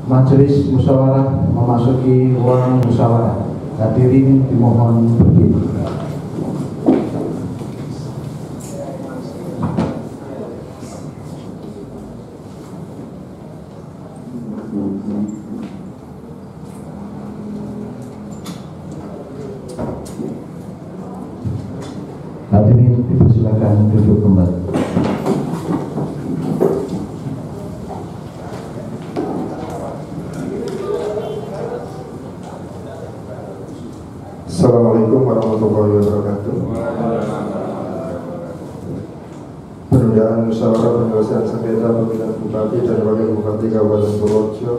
Majelis musyawarah memasuki ruang musyawarah. Hadirin dimohon berdiri. Hadirin dipersilakan duduk kembali. Assalamualaikum warahmatullahi wabarakatuh. Penundaan musyawarah penyelesaian sengketa pemilihan bupati dan wakil bupati Kabupaten Purworejo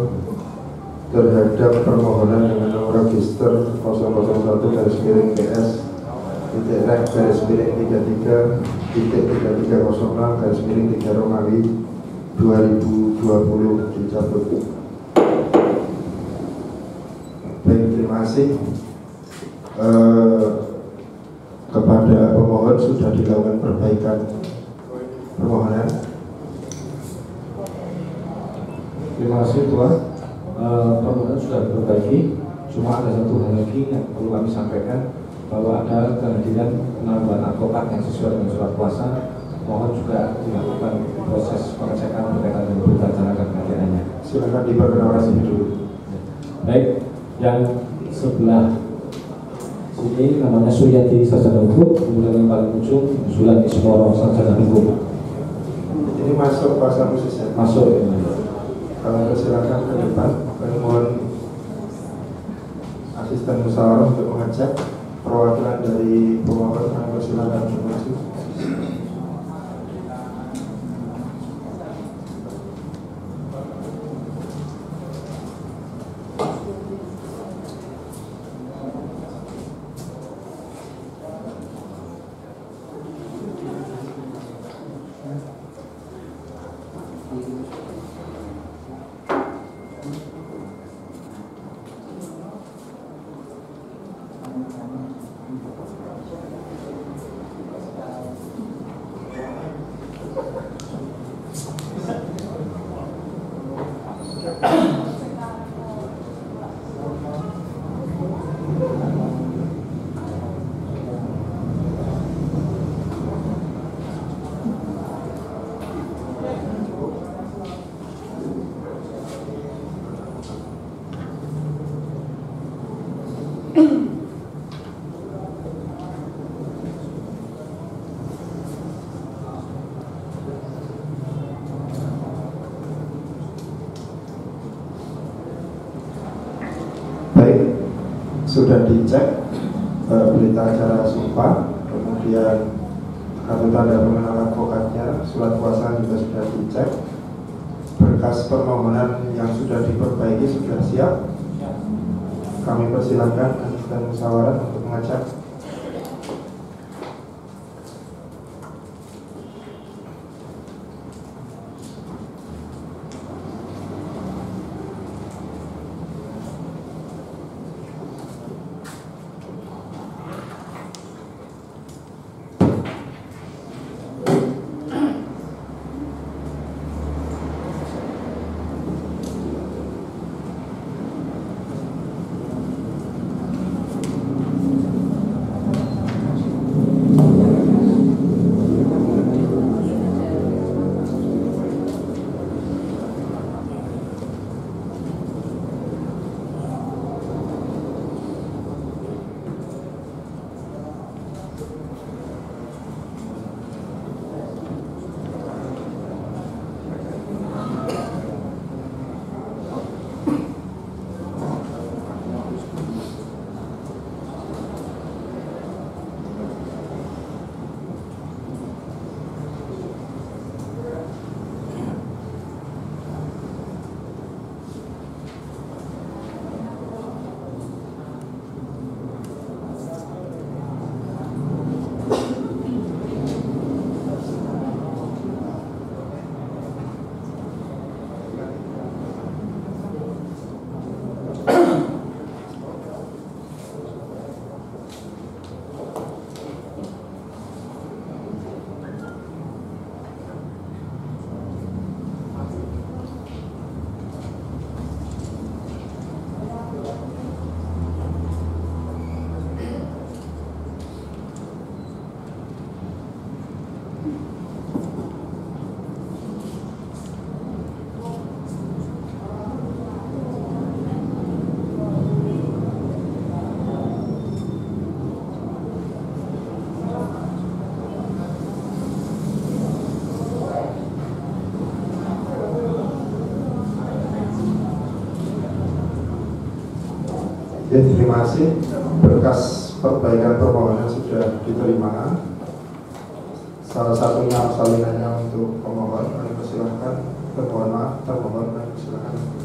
terhadap permohonan dengan nomor register 001-33-BS-3306-3 dicabut. Baik, terima kasih. Kepada pemohon sudah dilakukan perbaikan permohonan. Terima kasih Tuan. Permohonan sudah diperbaiki. Cuma ada satu hal lagi yang perlu kami sampaikan, bahwa ada kehadiran penambahan advokat yang sesuai dengan surat kuasa. Mohon juga dilakukan proses pengecekan berkaitan dengan berita acara kehadirannya. Silakan diperkenalkan dulu. Baik, yang sebelah sini namanya Suyati Sarjana Hukum, kemudian yang paling ujung Zulan Ismoro Sarjana Hukum. Ini masuk pasal khusus ya? Masuk. Kalau silakan ke depan. Kami mohon asisten musyawarah untuk mengecek perwakilan dari pemohon. Kami silakan masuk. Baik, sudah dicek berita acara sumpah, kemudian kartu tanda pengenal advokatnya, surat kuasa juga sudah dicek, berkas permohonan yang sudah diperbaiki sudah siap. Kami persilakan asisten musyawarah untuk mengecek. Ya, terima kasih. Berkas perbaikan permohonan sudah diterima. Salah satunya salinannya untuk pemohon. Kami persilahkan. Termohon maaf, termohon kami persilahkan.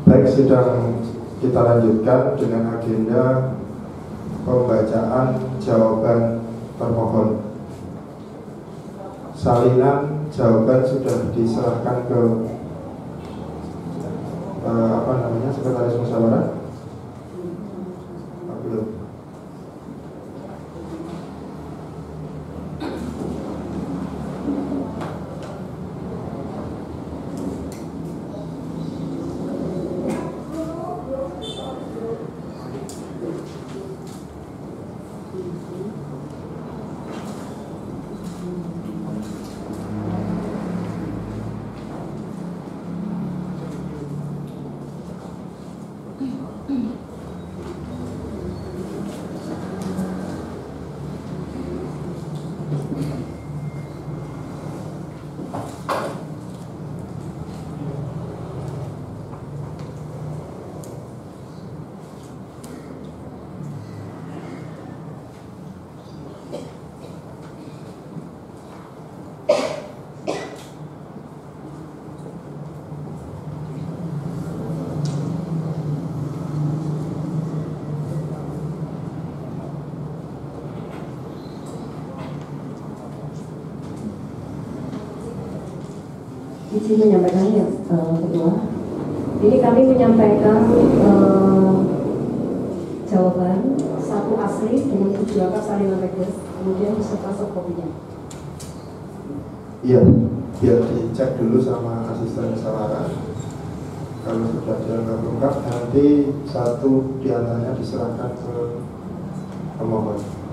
Baik, sidang kita lanjutkan dengan agenda pembacaan jawaban termohon. Salinan jawaban sudah diserahkan ke sekretaris musyawarah. Belum. Izin menyampaikan ya, Ketua. Jadi kami menyampaikan jawaban satu asli dengan 7 angka salinan reges, kemudian beserta softkopinya. Iya, biar dicek dulu sama asisten musyawarah. Kalau sudah dianggap lengkap, nanti satu diantaranya diserahkan ke pemohon.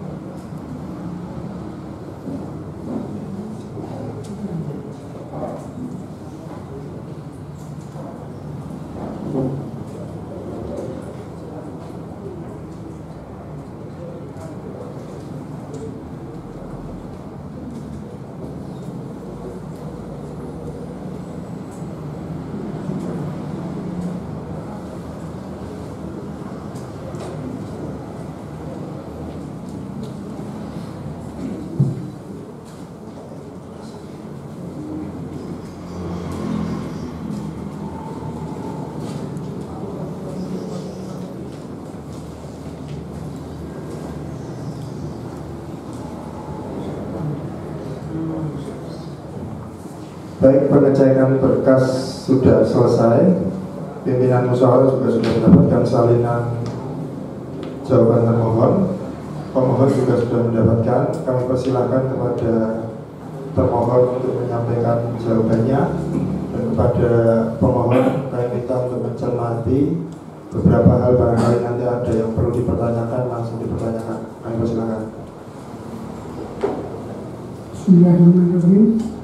Baik, pengecekan berkas sudah selesai. Pimpinan musyawarah juga sudah mendapatkan salinan jawaban termohon. Pemohon juga sudah mendapatkan. Kami persilahkan kepada termohon untuk menyampaikan jawabannya, dan kepada pemohon kami minta untuk mencermati beberapa hal, barangkali nanti ada yang perlu dipertanyakan, langsung dipertanyakan. Kami persilahkan. Bismillahirrahmanirrahim.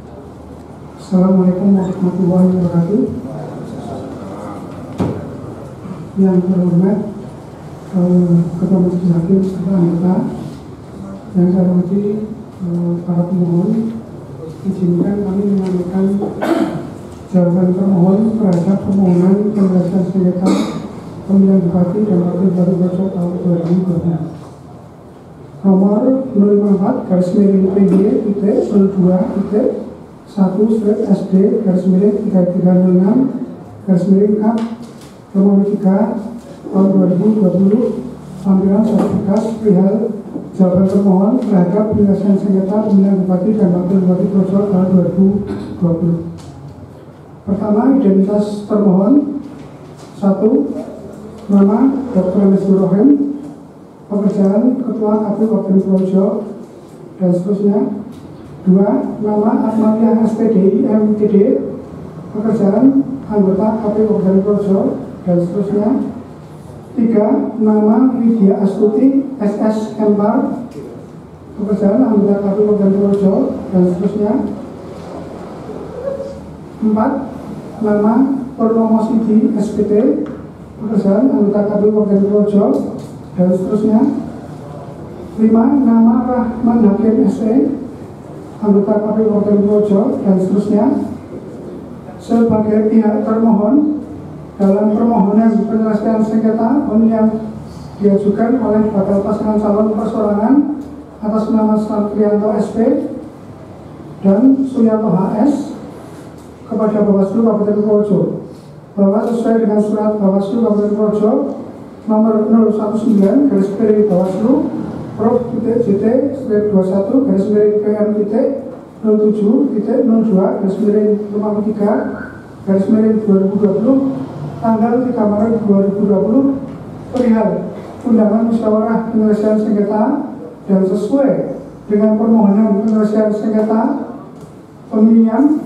Assalamualaikum warahmatullahi wabarakatuh. Yang terhormat Ketua Majelis Hakim serta anggota, yang saya hormati para pemohon, izinkan kami menyampaikan jawaban termohon terhadap permohonan penyelesaian sengketa pemilihan bupati dan wakil bupati Pojok tahun 2020. Nomor 054-02-1/SD-336/Kap nomor 3 tahun 2020, lampiran surat berkas perihal jawaban termohon terhadap penyelesaian sengketa pemilihan bupati dan wakil bupati Pojok tahun 2020. Pertama, identitas termohon. 1. Nama Dr. Mesur Rohem, pekerjaan Ketua KPU Kabupaten Purworejo dan seterusnya. 2. Nama Ahmadiyah SPDI MTD, pekerjaan anggota KPU Kabupaten Purworejo dan seterusnya. 3. Nama Widya Astuti SS Empar, pekerjaan anggota KPU Kabupaten Purworejo dan seterusnya. 4. nama Purnomo Sidi SPT, pekerjaan anggota KPU Kabupaten Purworejo, dan seterusnya. 5. Nama Rahman Hakim SE, anggota KPU Kabupaten Purworejo, dan seterusnya. Sebagai pihak termohon dalam permohonan penyelesaian sengketa yang diajukan oleh bakal pasangan calon persorangan atas nama Santrianto SP dan Suyanto HS kepada Bawaslu Kabupaten Purworejo, bahwa sesuai dengan surat Bawaslu Kabupaten Purworejo nomor 019 Bawaslu Prof.JT/21-2002/2020 tanggal 3 Maret 2020 perihal undangan musyawarah penyelesaian sengketa dan sesuai dengan permohonan penyelesaian sengketa pemilihan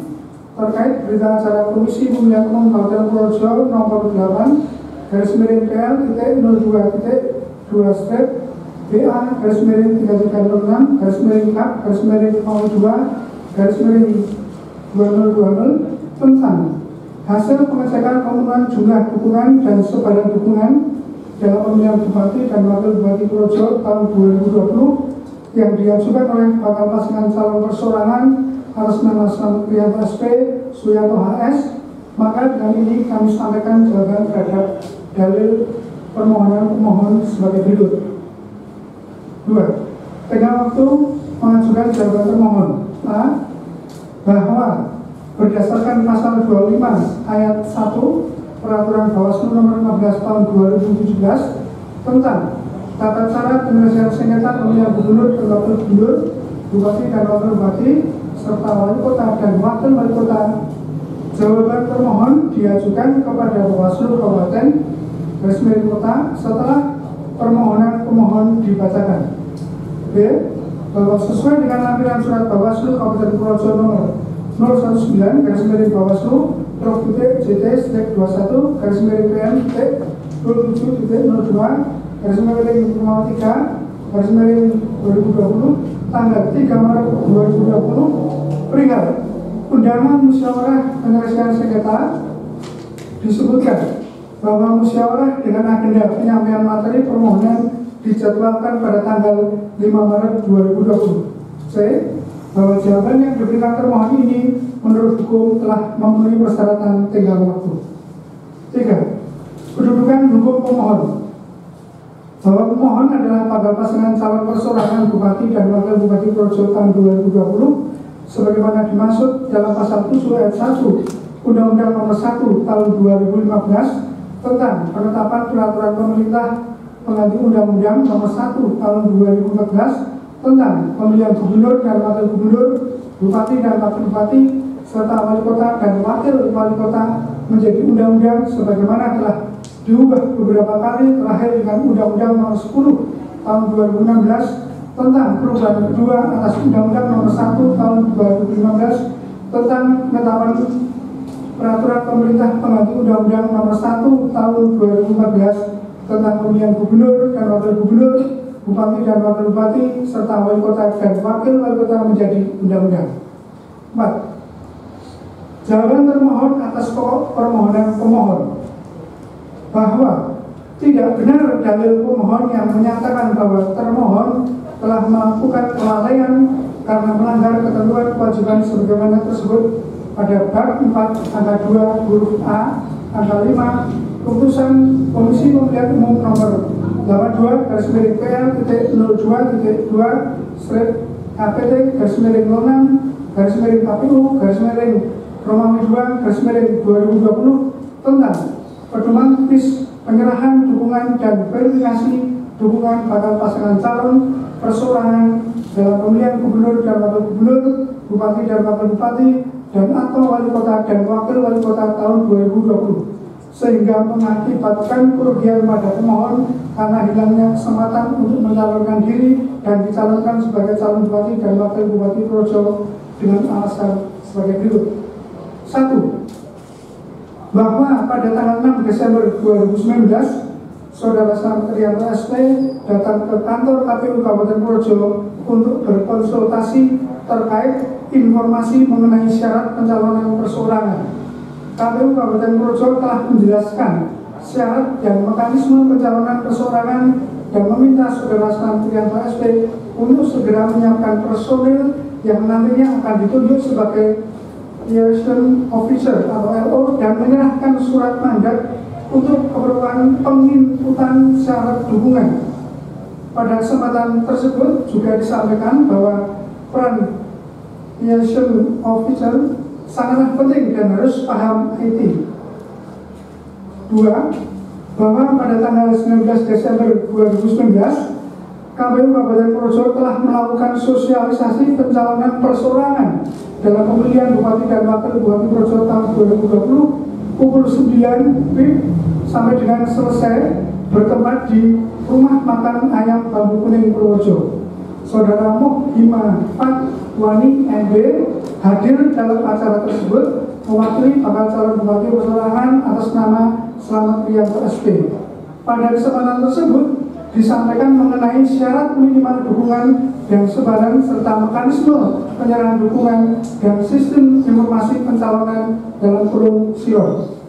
terkait berita acara Komisi Pemilihan Umum Kabupaten Purworejo nomor 8-BA-2-306-2/BA-2-2020 tentang hasil pengecekan pemenuhan jumlah dukungan dan sebaran dukungan dalam pemilihan Bupati dan Wakil Bupati Purworejo tahun 2020 yang diajukan oleh bakal pasangan calon persorangan atas nama Santrianto SP Suyanto HS. Maka dengan ini kami sampaikan jawaban terhadap dalil permohonan pemohon sebagai berikut. 2. Tengah waktu mengajukan jawaban termohon. A. Bahwa berdasarkan pasal 25 ayat 1 Peraturan Bawaslu nomor 15 tahun 2017 tentang tata cara penyelesaian sengketa pemilihan gubernur dan wakil gubernur, bupati dan wakil bupati, serta wali kota dan wakil wali kota, jawaban termohon diajukan kepada Bawaslu Kabupaten Garis Kota setelah permohonan pemohon dibacakan. B. Bahwa sesuai dengan lampiran surat Bawaslu Kabupaten Purworejo nomor 019/Bawaslu Prof.JT/21-27-02/03/2020 tanggal 3 Maret 2020 perihal undangan musyawarah penyelesaian sengketa disebutkan bahwa musyawarah dengan agenda penyampaian materi permohonan dijadwalkan pada tanggal 5 Maret 2020. C. Bahwa jawaban yang diberikan termohon ini menurut hukum telah memenuhi persyaratan tenggang waktu. 3. Kedudukan hukum pemohon. Bahwa pemohon adalah bakal pasangan calon persorangan Bupati dan Wakil Bupati Purworejo tahun 2020 sebagaimana dimaksud dalam pasal 7 ayat 1 Undang-Undang nomor 1 tahun 2015 tentang penetapan peraturan pemerintah pengganti Undang-Undang nomor 1 tahun 2014 tentang pemilihan gubernur dan wakil gubernur, bupati dan wakil bupati, serta wali kota dan wakil wali kota menjadi undang-undang sebagaimana telah diubah beberapa kali, terakhir dengan Undang-Undang nomor 10 tahun 2016 tentang perubahan kedua atas Undang-Undang nomor 1 tahun 2015 tentang penetapan peraturan pemerintah pengganti Undang-Undang nomor 1 tahun 2014 tentang pemilihan gubernur dan wakil gubernur, bupati dan wakil bupati, serta wali kota dan wakil wali kota menjadi undang-undang. 4. Jawaban termohon atas pokok permohonan pemohon bahwa tidak benar dalil pemohon yang menyatakan bahwa termohon telah melakukan kelalaian karena melanggar ketentuan kewajiban sebagaimana tersebut pada bab 4 angka 2 huruf A angka 5 keputusan Komisi Pemilihan Umum nomor 82-06-KPU-Romawi 2-2020 tentang pedoman teknis penyerahan dukungan dan verifikasi dukungan bakal pasangan calon persorangan dalam pemilihan gubernur dan wakil gubernur, bupati dan wakil bupati, dan atau wali kota dan wakil wali kota tahun 2020 sehingga mengakibatkan kerugian pada pemohon karena hilangnya kesempatan untuk mencalonkan diri dan dicalonkan sebagai calon bupati dan wakil bupati Purworejo dengan alasan sebagai berikut. 1. Bahwa pada tanggal 6 Desember 2019 Saudara Santrianto SP datang ke kantor KPU Kabupaten Purworejo untuk berkonsultasi terkait informasi mengenai syarat pencalonan persorangan KPU Kabupaten Purworejo telah menjelaskan syarat dan mekanisme pencalonan perseorangan dan meminta Saudara Selamat Rianto SP untuk segera menyiapkan personil yang nantinya akan ditunjuk sebagai liaison officer atau LO dan menyerahkan surat mandat untuk keperluan penginputan syarat dukungan. Pada kesempatan tersebut juga disampaikan bahwa peran liaison officer sangatlah penting dan harus paham IT. 2. Bahwa pada tanggal 19 Desember 2019 KPU Kabupaten Purworejo telah melakukan sosialisasi pencalonan perseorangan dalam pemilihan Bupati dan Wakil Bupati Purworejo tahun 2020 pukul 9 WIB sampai dengan selesai bertempat di Rumah Makan Ayam Bambu Kuning Purworejo. Saudara Muhima Fatwani MB hadir dalam acara tersebut mewakili bakal calon bupati perseorangan atas nama Selamat Rianto SP. Pada kesempatan tersebut disampaikan mengenai syarat minimal dukungan dan sebaran serta mekanisme penyerahan dukungan dan sistem informasi pencalonan dalam kurung silon.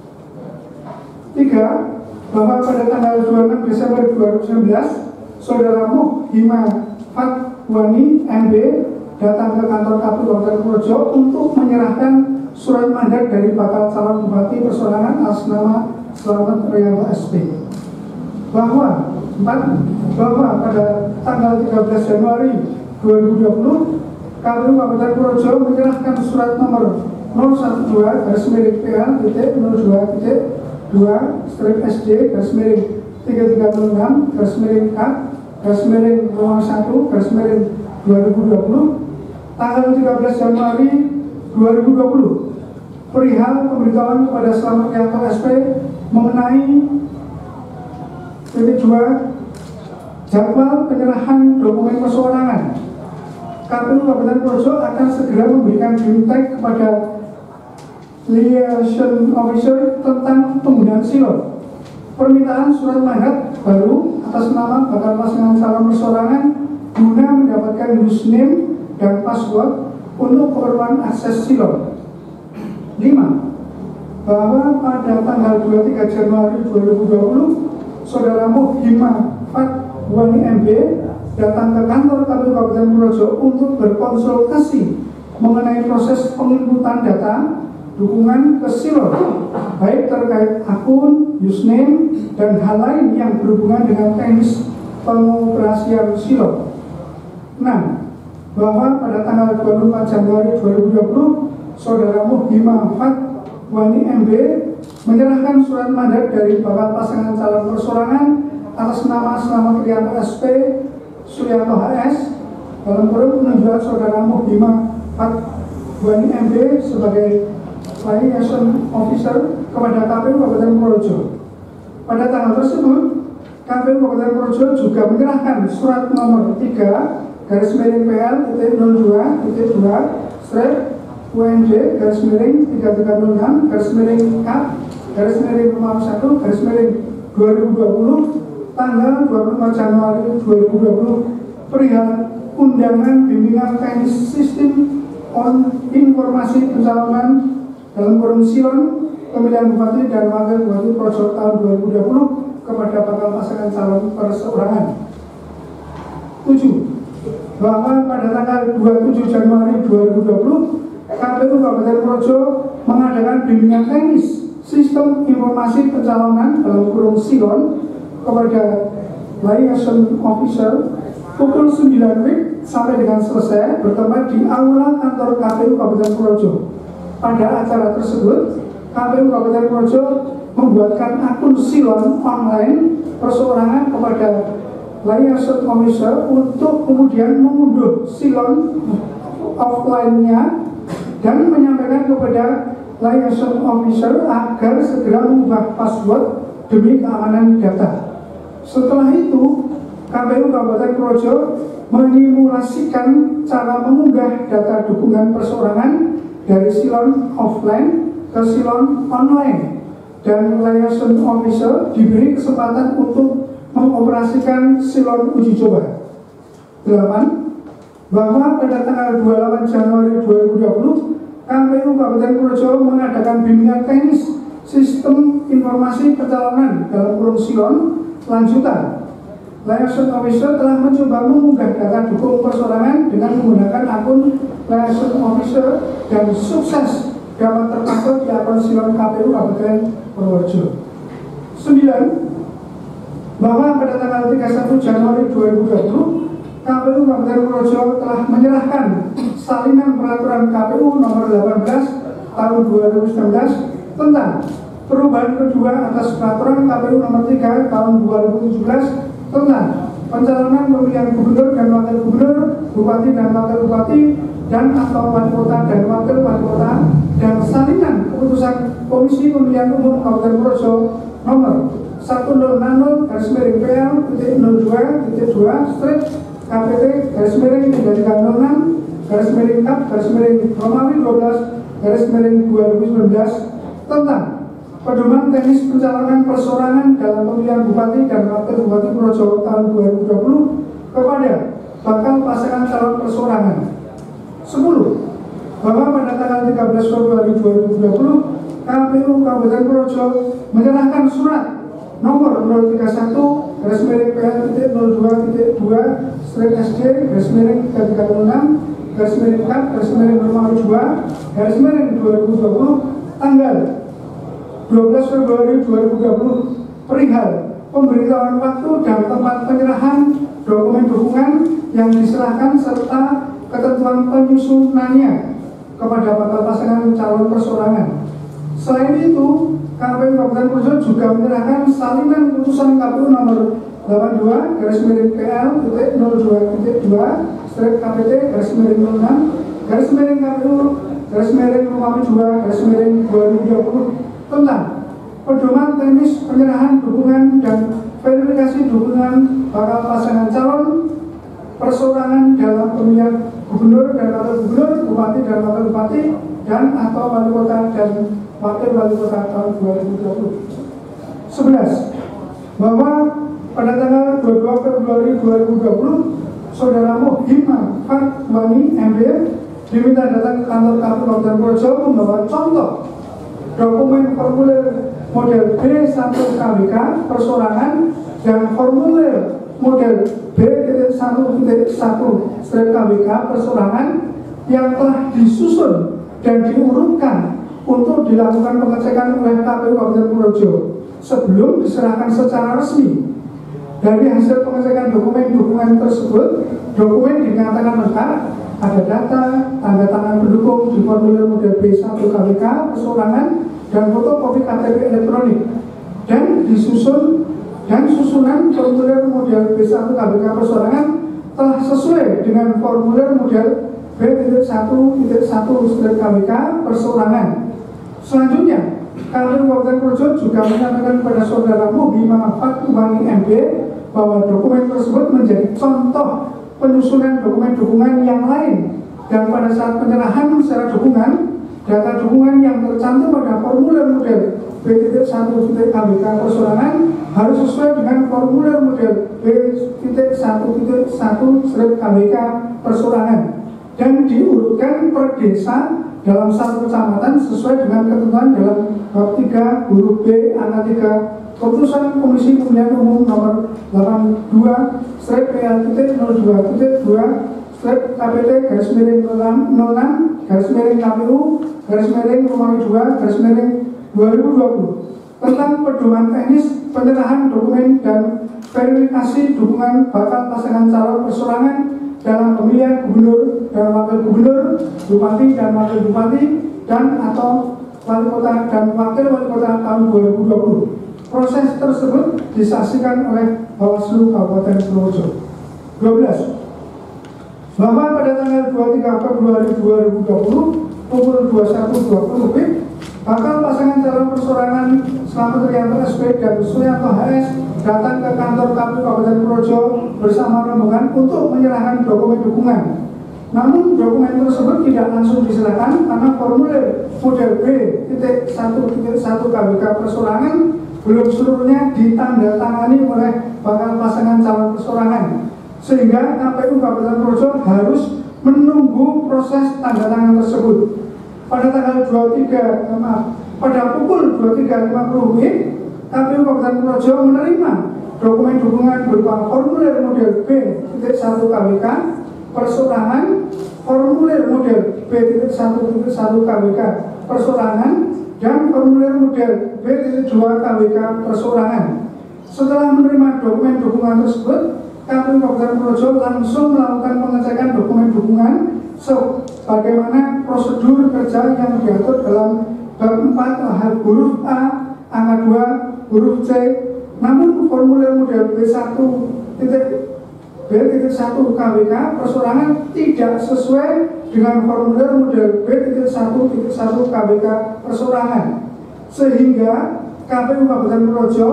3. Bahwa pada tanggal 26 Desember 2019 Saudara Muhima Fatwani MB datang ke kantor KPU Kabupaten Purworejo untuk menyerahkan surat mandat dari bakal calon bupati perseorangan atas nama Selamat Rianto SP. Bahwa pada tanggal 13 Januari 2020 KPU Kabupaten Purworejo menyerahkan surat nomor 012-PL-02-02-2/SD-SD-K-1/01/2020 tanggal 13 Januari 2020 perihal pemberitahuan kepada Selamat Rianto SP mengenai titik 2 jadwal penyerahan dokumen perseorangan. KPU Kabupaten Purworejo akan segera memberikan bimtek kepada liaison officer tentang penggunaan silon. Permintaan surat mandat baru atas nama bakal pasangan calon perseorangan guna mendapatkan username dan password untuk keperluan akses silon. 5. Bahwa pada tanggal 23 Januari 2020 Saudara Muhima Fatwani MB datang ke kantor KPU Kabupaten Purworejo untuk berkonsultasi mengenai proses penginputan data dukungan ke silon, baik terkait akun, username, dan hal lain yang berhubungan dengan teknis pengoperasian silon. 6. Bahwa pada tanggal 24 Januari 2020 Saudara Muhima Fatwani MB menyerahkan surat mandat dari bakal pasangan calon perseorangan atas nama Selamat Rianto SP Suryanto HS dalam kurung penunjukan Saudara Muhima Fatwani MB sebagai liaison officer kepada KPU Kabupaten Purworejo. Pada tanggal tersebut KPU Kabupaten Purworejo juga menyerahkan surat nomor 3-PL-02-3-3-1/UNJ-K-1/2020 tanggal 24 Januari 2020 perihal undangan bimbingan teknis sistem informasi pencalonan dalam kurung silon pemilihan bupati dan wakil bupati Purworejo tahun 2020 kepada bakal pasangan calon perseorangan. 7. Bahwa pada tanggal 27 Januari 2020 KPU Kabupaten Purworejo mengadakan bimbingan teknis sistem informasi pencalonan dalam kurung silon kepada liaison officer pukul 9 WIB sampai dengan selesai bertempat di aula kantor KPU Kabupaten Purworejo. Pada acara tersebut KPU Kabupaten Purworejo membuatkan akun silon online perseorangan kepada liaison officer untuk kemudian mengunduh silon offline-nya dan menyampaikan kepada liaison officer agar segera mengubah password demi keamanan data. Setelah itu, KPU Kabupaten Purworejo menyimulasikan cara mengunggah data dukungan perseorangan dari silon offline ke silon online dan liaison officer diberi kesempatan untuk mengoperasikan silon uji coba. 8. Bahwa pada tanggal 28 Januari 2020 KPU Kabupaten Purworejo mengadakan bimbingan teknis sistem informasi pencalonan dalam kurung silon lanjutan. Liaison Officer telah mencoba mengunggah data dukung persorangan dengan menggunakan akun Liaison Officer dan sukses dapat terpantau di akun silon KPU Kabupaten Purworejo. 9. Bahwa pada tanggal 31 Januari 2020 KPU Kabupaten Purworejo telah menyerahkan salinan peraturan KPU nomor 18 tahun 2019 tentang perubahan kedua atas peraturan KPU nomor 3 tahun 2017 tentang pencalonan pemilihan gubernur dan wakil gubernur, bupati dan wakil bupati, dan atau wali kota dan wakil wali kota, dan salinan keputusan Komisi Pemilihan Umum Kabupaten Purworejo nomor 1000-KPT-02-2/KAP-Romawi 12/2019 tentang pedoman teknis pencalonan persorangan dalam pemilihan bupati dan wakil bupati Purworejo tahun 2020 kepada bakal pasangan calon persorangan. 10. Bahwa pada tanggal 13 Februari 2020 KPU Kabupaten Purworejo menyerahkan surat nomor 031-PL-02-306-KAP-Romawi 2/2020 tanggal 12 Februari 2020 perihal pemberitahuan waktu dan tempat penyerahan dokumen dukungan yang diserahkan serta ketentuan penyusunannya kepada bakal pasangan calon persorangan. Selain itu, KPU Kabupaten Purworejo juga menyerahkan salinan putusan KPU nomor 82/02-2/KPT-06/KPU-Romawi 2/2020 tentang pedoman teknis penyerahan dukungan dan verifikasi dukungan bakal pasangan calon persorangan dalam pemilihan gubernur dan wakil gubernur, bupati dan wakil bupati, dan atau wali kota dan wakil wali kota tahun 2020. 11. Bahwa pada tanggal 22 Februari 2020 Saudara Muhimah Fatwani MB diminta datang ke kantor KPU Kabupaten Purworejo membawa contoh dokumen formulir model B1 KWK persorangan dan formulir model B.1.1/KWK persorangan yang telah disusun dan diurutkan untuk dilakukan pengecekan oleh KPU Kabupaten Purworejo sebelum diserahkan secara resmi. Dari hasil pengecekan dokumen dukungan tersebut, dokumen dinyatakan lengkap, ada data, tanda tangan pendukung di formulir model B1 KWK persorangan dan fotokopi KTP elektronik, dan susunan formulir model B1 KWK persorangan telah sesuai dengan formulir model B.1.1/KWK persorangan. Selanjutnya, KPU Kabupaten Purworejo juga menyampaikan kepada Saudara Muhimah Fatwani MB bahwa dokumen tersebut menjadi contoh penyusunan dokumen dukungan yang lain, dan pada saat penyerahan secara dukungan, data dukungan yang tercantum pada formulir model B.1.KWK persorangan harus sesuai dengan formulir model B.1.1/KWK persorangan dan diurutkan per desa dalam satu kecamatan sesuai dengan ketentuan dalam bab 3 huruf B angka 3 Keputusan Komisi Pemilihan Umum nomor 82/PL-02-KPT-06/KPU-Romawi 2/2020 tentang pedoman teknis penyerahan dokumen dan verifikasi dukungan bakal pasangan calon persorangan dalam pemilihan gubernur dan wakil gubernur, bupati dan wakil bupati, dan atau wali kota dan wakil wali kota tahun 2020. Proses tersebut disaksikan oleh Bawaslu Kabupaten Purworejo. 12. Bahwa pada tanggal 23 Februari 2020 pukul 21.20 WIB, bakal pasangan calon persorangan Slamet Rianto SP dan Suyanto HS datang ke kantor KPU Kabupaten Purworejo bersama rombongan untuk menyerahkan dokumen dukungan. Namun dokumen tersebut tidak langsung diserahkan karena formulir model B.1.1/KWK persorangan belum seluruhnya ditandatangani oleh bakal pasangan calon persorangan, sehingga KPU Kabupaten Purworejo harus menunggu proses tanda tangan tersebut. pada tanggal 23, pada pukul 23.50 WIB, KPU Kabupaten Purworejo menerima dokumen dukungan berupa formulir model B.1 KWK persorangan, formulir model B.1 KWK persorangan, dan formulir model B.2 KWK persorangan. Setelah menerima dokumen dukungan tersebut, KPU Kabupaten Purworejo langsung melakukan pengecekan dokumen dukungan sebagaimana prosedur kerja yang diatur dalam bab 4 huruf A, angka 2, huruf C. Namun formulir model B.1 KWK persorangan tidak sesuai dengan formulir model B.1 KWK persorangan, sehingga KPU Kabupaten Purworejo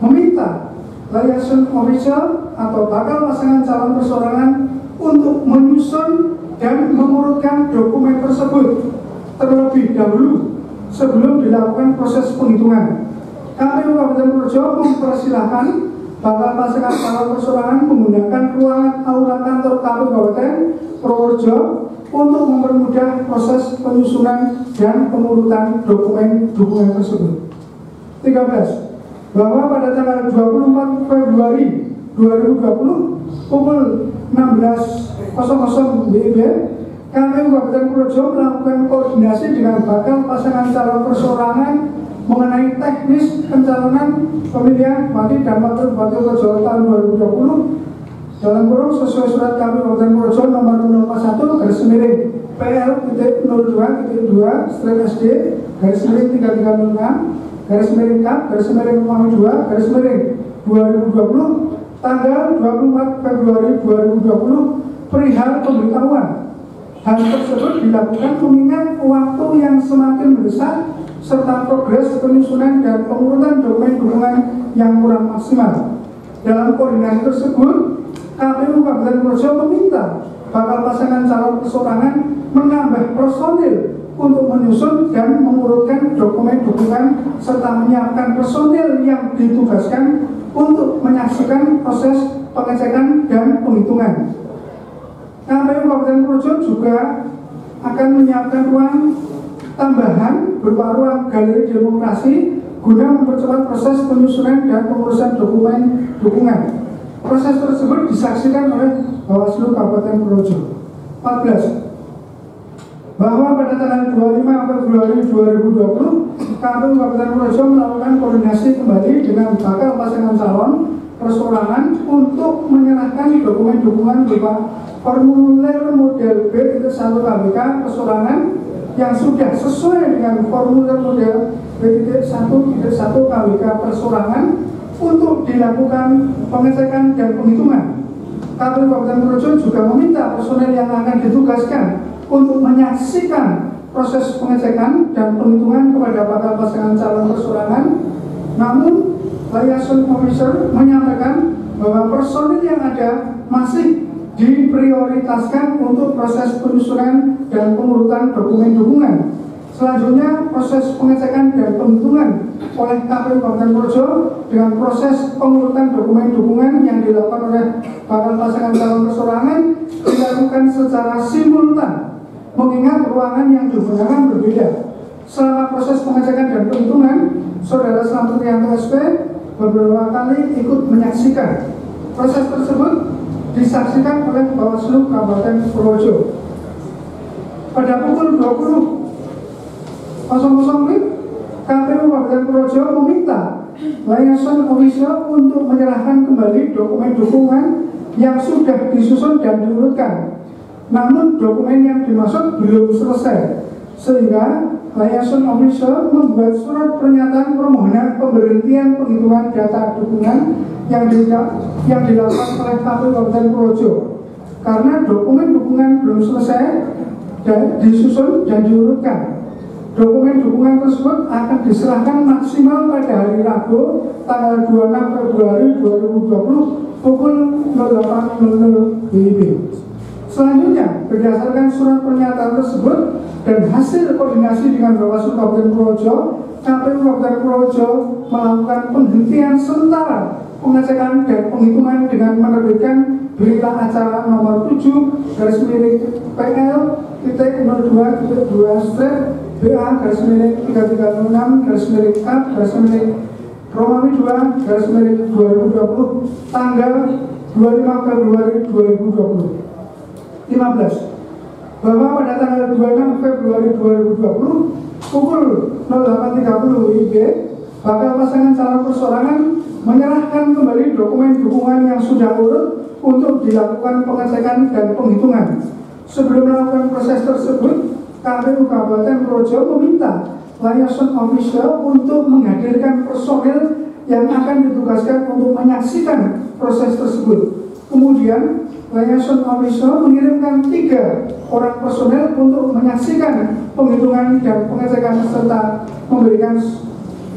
meminta liaison official atau bakal pasangan calon persorangan untuk menyusun dan mengurutkan dokumen tersebut terlebih dahulu sebelum dilakukan proses penghitungan. KPU Kabupaten Purworejo mempersilahkan bakal pasangan calon persorangan menggunakan ruangan aula kantor KPU Kabupaten Purworejo untuk mempermudah proses penyusunan dan pengurutan dokumen dukungan tersebut. 13. Bahwa pada tanggal 24 Februari 2020 pukul 16.00 WIB, KPU Kabupaten Purworejo melakukan koordinasi dengan bakal pasangan calon persorangan mengenai teknis pencalonan pemilihan bupati dan wakil bupati Purworejo tahun 2020 dalam kurung sesuai surat KPU Kabupaten Purworejo nomor 041 garis miring PL.02.2/SD garis miring 3306 garis miring K garis miring 2 garis miring 2020 tanggal 24 Februari 2020 perihal pemberitahuan. Hal tersebut dilakukan mengingat waktu yang semakin mendesak serta progres penyusunan dan pengurutan dokumen dukungan yang kurang maksimal. Dalam koordinasi tersebut, KPU Kabupaten Purworejo meminta bakal pasangan calon persorangan menambah personil untuk menyusun dan mengurutkan dokumen dukungan serta menyiapkan personil yang ditugaskan untuk menyaksikan proses pengecekan dan penghitungan. KPU Kabupaten Purworejo juga akan menyiapkan ruang tambahan berupa ruang galeri demokrasi guna mempercepat proses penyusunan dan pengurusan dokumen dukungan. Proses tersebut disaksikan oleh Bawaslu Kabupaten Purworejo. 14. Bahwa pada tanggal 25 Februari 2020 KPU Kabupaten Purworejo melakukan koordinasi kembali dengan bakal pasangan calon persorangan untuk menyerahkan dokumen dukungan berupa formulir model B.1 KWK persorangan yang sudah sesuai dengan formulir model B.1 KWK persorangan untuk dilakukan pengecekan dan penghitungan. KPU Kabupaten Purworejo juga meminta personel yang akan ditugaskan untuk menyaksikan proses pengecekan dan penghitungan kepada bakal pasangan calon persorangan. Namun, liaison officer menyampaikan bahwa personil yang ada masih diprioritaskan untuk proses penyusunan dan pengurutan dokumen dukungan. Selanjutnya, proses pengecekan dan penghitungan oleh KPU Kabupaten Purworejo dengan proses pengurutan dokumen dukungan yang dilakukan oleh bakal pasangan calon persorangan dilakukan secara simultan, mengingat ruangan yang digunakan berbeda. Selama proses pengecekan dan penghitungan, Saudara Slamet Rianto SP beberapa kali ikut menyaksikan. Proses tersebut disaksikan oleh Bawaslu Kabupaten Purworejo. Pada pukul 20.00 KPU Kabupaten Purworejo meminta liaison official untuk menyerahkan kembali dokumen dukungan yang sudah disusun dan diurutkan. Namun dokumen yang dimaksud belum selesai, sehingga liaison official membuat surat pernyataan permohonan pemberhentian penghitungan data dukungan yang dilakukan oleh KPU Kabupaten Purworejo karena dokumen dukungan belum selesai dan disusun dan diurutkan. Dokumen dukungan tersebut akan diserahkan maksimal pada hari Rabu tanggal 26 Februari 2020 pukul 08.00 WIB. Selanjutnya, berdasarkan surat pernyataan tersebut dan hasil koordinasi dengan Bawaslu Kabupaten Purworejo, KPU Kabupaten Purworejo melakukan penghentian sementara pengecekan dan penghitungan dengan menerbitkan berita acara nomor 7 garis miring PL.02.2 BA-3306-K-Romawi 2 tanggal 25 Februari 2020. 15. Bahwa pada tanggal 26 Februari 2020 pukul 08.30 WIB, bakal pasangan calon persorangan menyerahkan kembali dokumen dukungan yang sudah urut untuk dilakukan pengecekan dan penghitungan. Sebelum melakukan proses tersebut, KPU Kabupaten Projo meminta liaison official untuk menghadirkan personel yang akan ditugaskan untuk menyaksikan proses tersebut. Kemudian, liaison official mengirimkan 3 orang personel untuk menyaksikan penghitungan dan pengecekan serta memberikan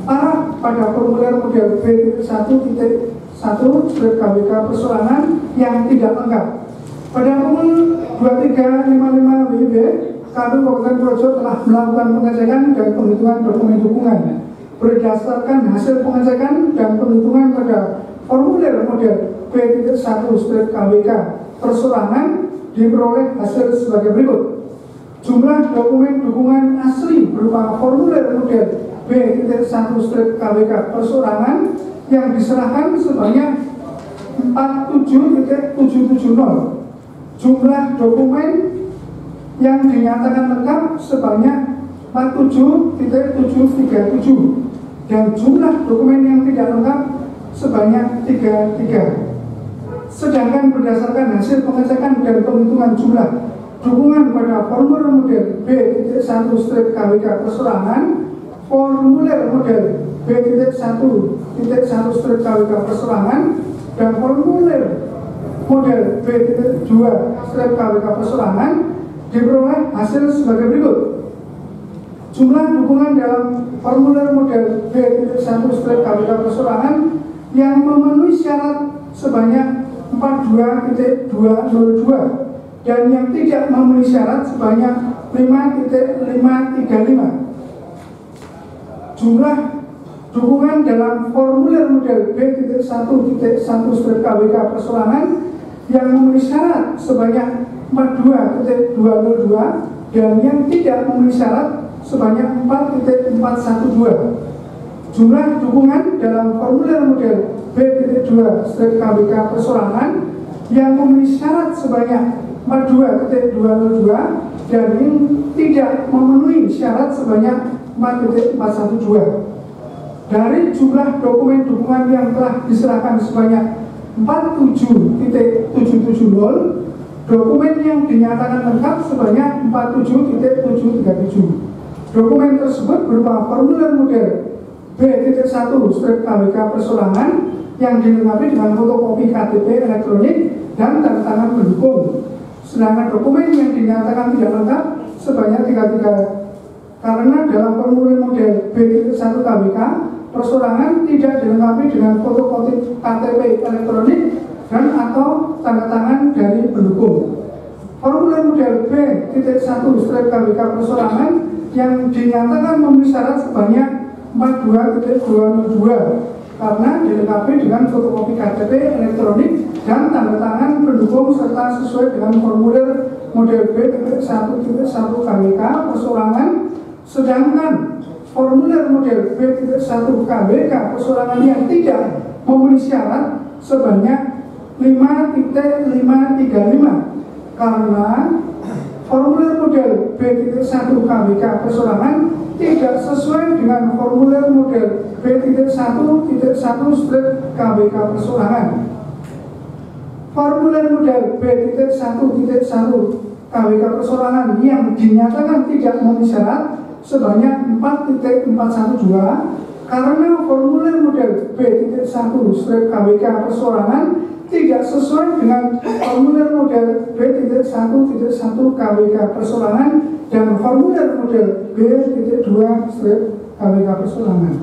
arah pada formulir model B1.1/KWK persorangan yang tidak lengkap. Pada pukul 23.55 WIB, KPU Kabupaten Projo telah melakukan pengecekan dan penghitungan dokumen dukungan. Berdasarkan hasil pengecekan dan penghitungan pada formulir model B1/KWK persorangan diperoleh hasil sebagai berikut. Jumlah dokumen dukungan asli berupa formulir model B1/KWK persorangan yang diserahkan sebanyak 47.770. Jumlah dokumen yang dinyatakan lengkap sebanyak 47.737 dan jumlah dokumen yang tidak lengkap sebanyak 33. Sedangkan berdasarkan hasil pengecekan dan penghitungan jumlah dukungan pada formulir model B1/KWK persorangan, formulir model B1/KWK persorangan, dan formulir model B2/KWK persorangan diperoleh hasil sebagai berikut. Jumlah dukungan dalam formulir model B1/KWK persorangan yang memenuhi syarat sebanyak 42.202 dan yang tidak memenuhi syarat sebanyak 5.535. Jumlah dukungan dalam formulir model B1.1/KWK persorangan yang memenuhi syarat sebanyak 42.202 dan yang tidak memenuhi syarat sebanyak 4.412. Jumlah dukungan dalam formulir model B2/KWK persorangan yang memenuhi syarat sebanyak 42.202 dan yang tidak memenuhi syarat sebanyak 4.412. Dari jumlah dokumen dukungan yang telah diserahkan sebanyak 47.770, dokumen yang dinyatakan lengkap sebanyak 47.737. Dokumen tersebut berupa formulir model B1/KWK persorangan yang dilengkapi dengan fotokopi KTP elektronik dan tanda tangan pendukung. Sedangkan dokumen yang dinyatakan tidak lengkap sebanyak 33. Karena dalam formulir model B1/KWK persorangan tidak dilengkapi dengan fotokopi KTP elektronik dan atau tanda tangan dari pendukung. Formulir model B1/KWK persorangan yang dinyatakan memenuhi syarat sebanyak 42.202 karena dilengkapi dengan fotokopi KTP elektronik dan tanda tangan pendukung serta sesuai dengan formulir model B1/KWK persorangan. Sedangkan formulir model B1/KWK persorangan yang tidak memenuhi syarat sebanyak 5.535 karena formulir model B1/KWK persorangan tidak sesuai dengan formulir model B1/1/KWK persorangan. Formulir model B1/1/KWK persorangan yang dinyatakan tidak memenuhi syarat sebanyak 4.412 karena formulir model B1/KWK persorangan tidak sesuai dengan formulir model B1/1/KWK persorangan dan formulir model B2/KWK persorangan.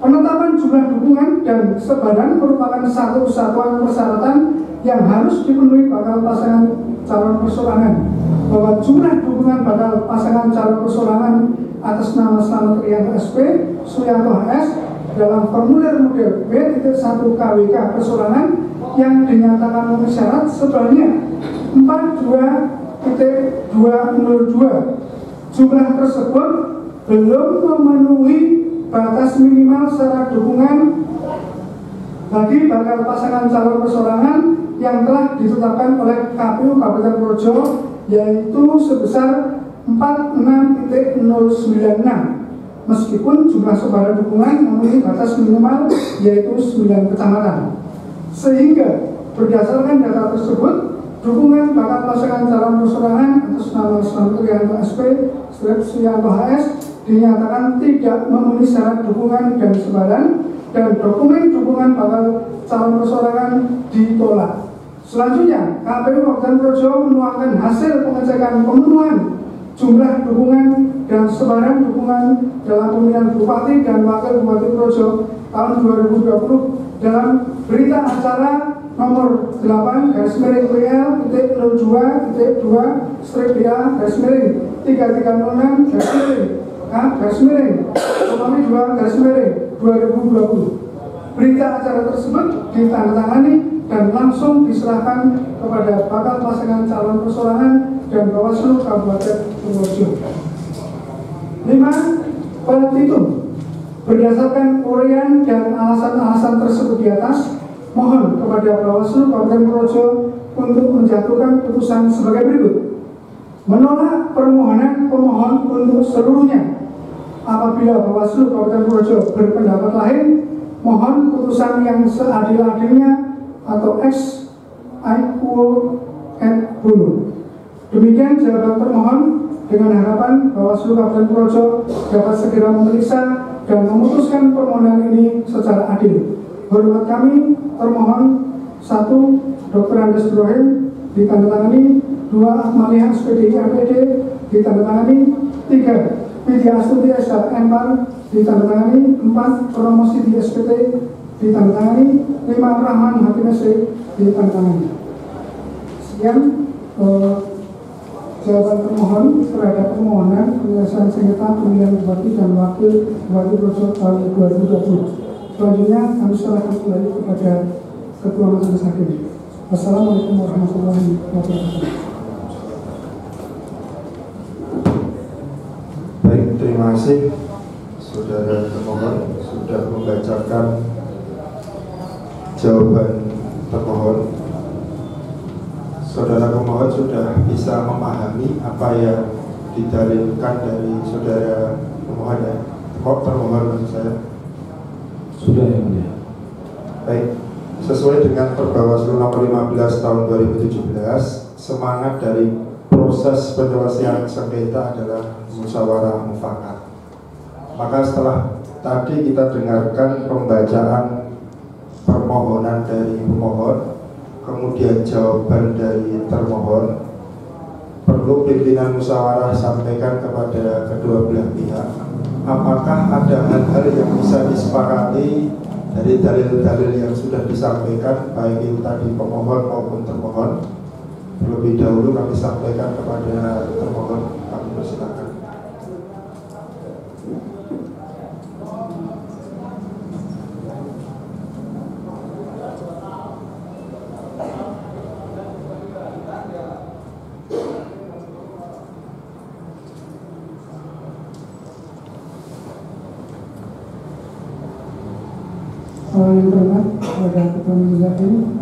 Penetapan jumlah dukungan dan sebadan merupakan satu satuan persyaratan yang harus dipenuhi bakal pasangan calon persorangan. Bahwa jumlah dukungan bakal pasangan calon persorangan atas nama Slamet Rianto SP, Suyanto HS dalam formulir model B1/KWK persorangan yang dinyatakan memenuhi syarat sebanyak 42.202. Jumlah tersebut belum memenuhi batas minimal syarat dukungan bagi bakal pasangan calon perseorangan yang telah ditetapkan oleh KPU Kabupaten Purworejo, yaitu sebesar 46.096, meskipun jumlah sebaran dukungan memenuhi batas minimal yaitu 9 kecamatan. Sehingga berdasarkan data tersebut, dukungan bakal pasangan calon perseorangan atas nama Selamat Trianto SP Suyanto HS dinyatakan tidak memenuhi syarat dukungan dan sebaran, dan dokumen dukungan bakal calon perseorangan ditolak. Selanjutnya, KPU Kabupaten Purworejo menuangkan hasil pengecekan pemenuhan jumlah dukungan dan sebaran dukungan dalam pemilihan Bupati dan Wakil Bupati Purworejo tahun 2020 dalam berita acara nomor 8-2-A-2-3-2-A-2-2020. Berita acara tersebut ditandatangani dan langsung diserahkan kepada bakal pasangan calon perseorangan dan Bawaslu Kabupaten Purworejo. 5. Petitum. Berdasarkan uraian dan alasan-alasan tersebut di atas, mohon kepada Bawaslu Kabupaten Purworejo untuk menjatuhkan putusan sebagai berikut. Menolak permohonan pemohon untuk seluruhnya. Apabila Bawaslu Kabupaten Purworejo berpendapat lain, mohon putusan yang seadil-adilnya atau ex aequo et bono. Demikian jawaban termohon, dengan harapan Bawaslu Kabupaten Purworejo dapat segera memeriksa dan memutuskan permohonan ini secara adil. Hormat kami, termohon 1. Dr. Andes Ibrahim ditandatangani, 2. Akmaliyah SPDI MPD ditandatangani, 3. Widya Astuti SH Enpar ditandatangani, 4. Promosi di SPT ditandatangani, 5. Rahman Hakim SC ditandatangani. Sekian jawaban termohon terhadap permohonan penyelesaian sengketa pemilihan Bupati dan Wakil Bupati Purworejo tahun 2020. Selanjutnya kami serahkan kembali kepada Ketua Majelis Hakim. Wassalamualaikum warahmatullahi wabarakatuh. Baik, terima kasih saudara termohon sudah membacakan jawaban termohon. Saudara pemohon sudah bisa memahami apa yang didalilkan dari saudara pemohon ya? Termohon maksud saya. Sudah yang mulia. Baik, sesuai dengan Perbawaslu nomor 15 tahun 2017, semangat dari proses penyelesaian sengketa adalah musyawarah mufakat. Maka setelah tadi kita dengarkan pembacaan permohonan dari pemohon, kemudian jawaban dari termohon, perlu pimpinan musyawarah sampaikan kepada kedua belah pihak, apakah ada hal-hal yang bisa disepakati dari dalil-dalil yang sudah disampaikan, baik itu tadi pemohon maupun termohon. Terlebih dahulu kami sampaikan kepada termohon, kami persilakan. Yang terhormat kepada Ketua Majelis Hakim,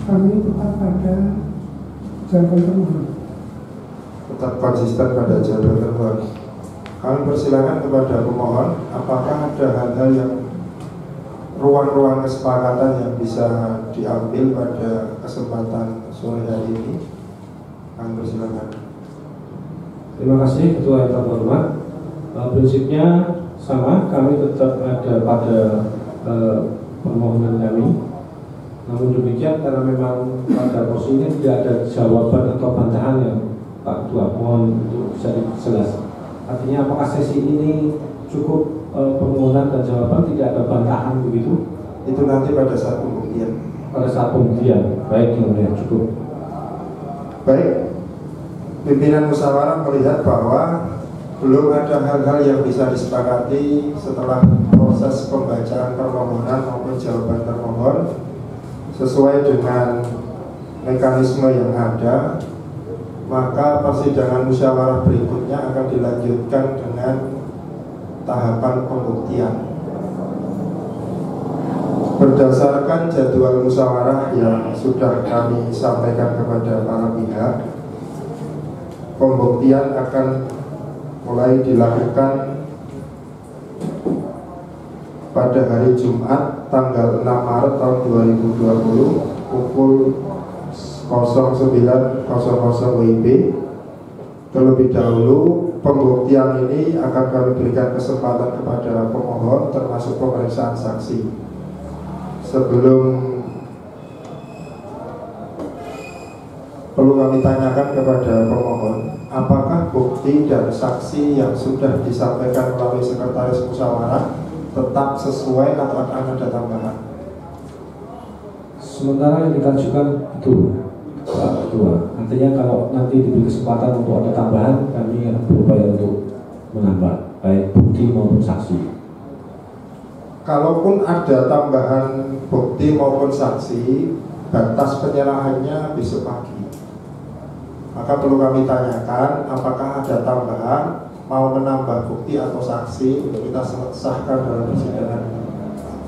kami tetap pada jawaban termohon. Tetap konsisten pada jawaban termohon. Kami persilakan kepada pemohon, apakah ada hal-hal yang ruang-ruang kesepakatan yang bisa diambil pada kesempatan sore hari ini? Kami persilakan. Terima kasih Ketua yang terhormat. Prinsipnya sama, kami tetap ada pada permohonan kami. Namun demikian, karena memang pada porsi ini tidak ada jawaban atau bantahan yang Pak Ketua mohon untuk bisa dijelaskan. Artinya apakah sesi ini cukup permohonan dan jawaban, tidak ada bantahan begitu? Itu nanti pada saat pembuktian. Pada saat pembuktian, baik yang mulia, cukup. Baik, pimpinan musyawarah melihat bahwa belum ada hal-hal yang bisa disepakati setelah proses pembacaan permohonan maupun jawaban termohon sesuai dengan mekanisme yang ada, maka persidangan musyawarah berikutnya akan dilanjutkan dengan tahapan pembuktian. Berdasarkan jadwal musyawarah yang sudah kami sampaikan kepada para pihak, pembuktian akan mulai dilakukan pada hari Jumat tanggal 6 Maret tahun 2020 pukul 09.00 WIB. Terlebih dahulu pembuktian ini akan kami berikan kesempatan kepada pemohon termasuk pemeriksaan saksi. Sebelum perlu kami tanyakan kepada pemohon, apakah bukti dan saksi yang sudah disampaikan melalui sekretaris musyawarah tetap sesuai atau akan ada tambahan? Sementara yang kita ajukan itu Pak Ketua, artinya kalau nanti diberi kesempatan untuk ada tambahan, kami berupaya untuk menambah baik bukti maupun saksi. Kalaupun ada tambahan bukti maupun saksi, batas penyerahannya besok pagi. Maka perlu kami tanyakan apakah ada tambahan, mau menambah bukti atau saksi untuk kita sahkan dalam persidangan.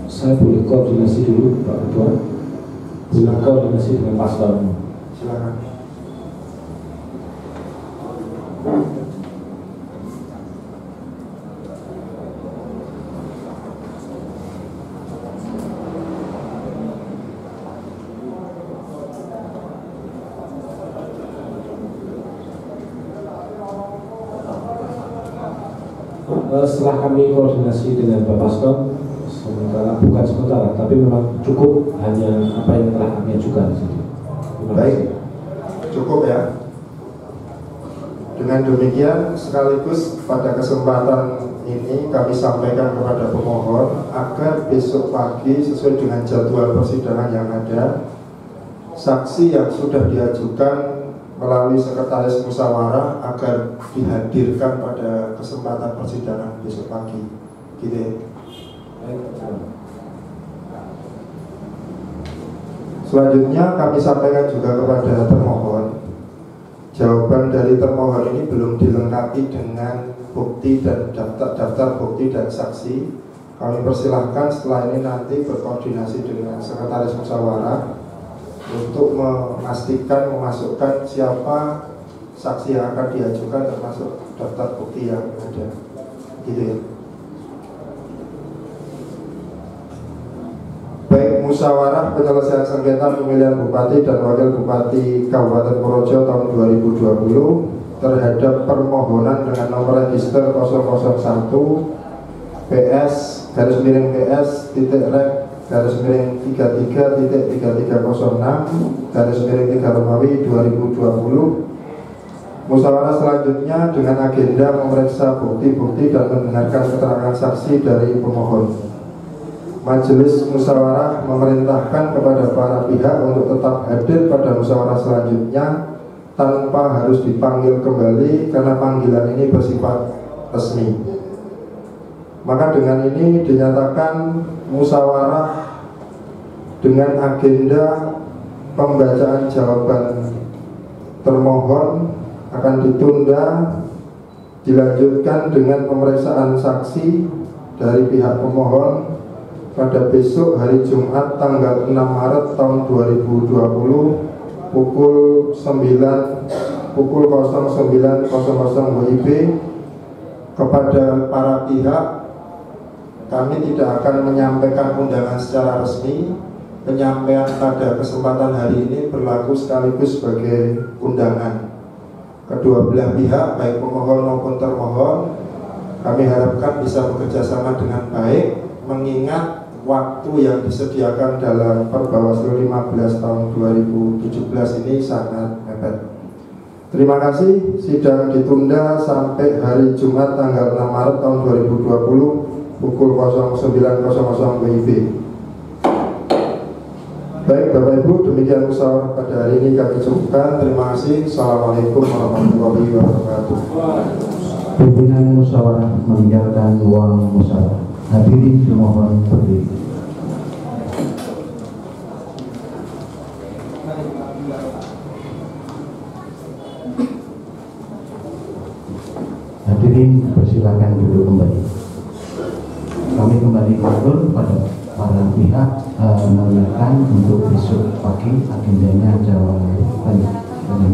Saya boleh koordinasi dulu Pak Ketua. Boleh koordinasi dengan paslon. Silakan. Setelah kami koordinasi dengan Bapak Paslon, bukan sementara, tapi memang cukup hanya apa yang telah kami ajukan. Baik, cukup ya. Dengan demikian sekaligus pada kesempatan ini kami sampaikan kepada pemohon agar besok pagi sesuai dengan jadwal persidangan yang ada, saksi yang sudah diajukan melalui sekretaris musyawarah agar dihadirkan pada kesempatan persidangan besok pagi. Gitu ya. Selanjutnya kami sampaikan juga kepada termohon, jawaban dari termohon ini belum dilengkapi dengan bukti dan daftar bukti dan saksi. Kami persilahkan setelah ini nanti berkoordinasi dengan sekretaris musyawarah untuk memastikan memasukkan siapa saksi yang akan diajukan termasuk daftar bukti yang ada. Gitu ya. Baik, musyawarah penyelesaian sengketa pemilihan bupati dan wakil bupati Kabupaten Purworejo tahun 2020 terhadap permohonan dengan nomor register 001 PS /PS /33.3306 Romawi 2020. Musyawarah selanjutnya dengan agenda memeriksa bukti-bukti dan mendengarkan keterangan saksi dari pemohon. Majelis musyawarah memerintahkan kepada para pihak untuk tetap hadir pada musyawarah selanjutnya tanpa harus dipanggil kembali karena panggilan ini bersifat resmi. Maka dengan ini dinyatakan musyawarah dengan agenda pembacaan jawaban termohon akan ditunda, dilanjutkan dengan pemeriksaan saksi dari pihak pemohon pada besok hari Jumat tanggal 6 Maret tahun 2020 pukul 09.00 WIB. Kepada para pihak, kami tidak akan menyampaikan undangan secara resmi. Penyampaian pada kesempatan hari ini berlaku sekaligus sebagai undangan. Kedua belah pihak, baik pemohon maupun termohon, kami harapkan bisa bekerja sama dengan baik, mengingat waktu yang disediakan dalam Perbawaslu 15 tahun 2017 ini sangat mepet. Terima kasih, sidang ditunda sampai hari Jumat tanggal 6 Maret tahun 2020 pukul 09.00 WIB. Baik Bapak Ibu, demikian musyawarah pada hari ini kami cukupkan. Terima kasih. Assalamualaikum warahmatullahi wabarakatuh. Pimpinan musyawarah meninggalkan ruang musyawarah. Hadirin dimohon berdiri. Hadirin persilakan duduk kembali. kami kembali mengatur pada para pihak menanyakan untuk besok pagi agendanya jawaban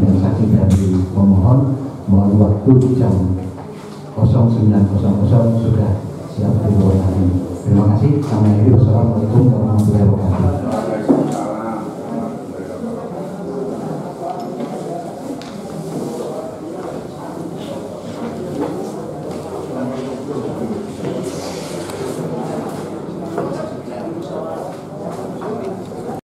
dan saksi dari pemohon. Mohon waktu jam 09.00 sudah siap dilakukan. Terima kasih. Wassalamualaikum warahmatullahi wabarakatuh.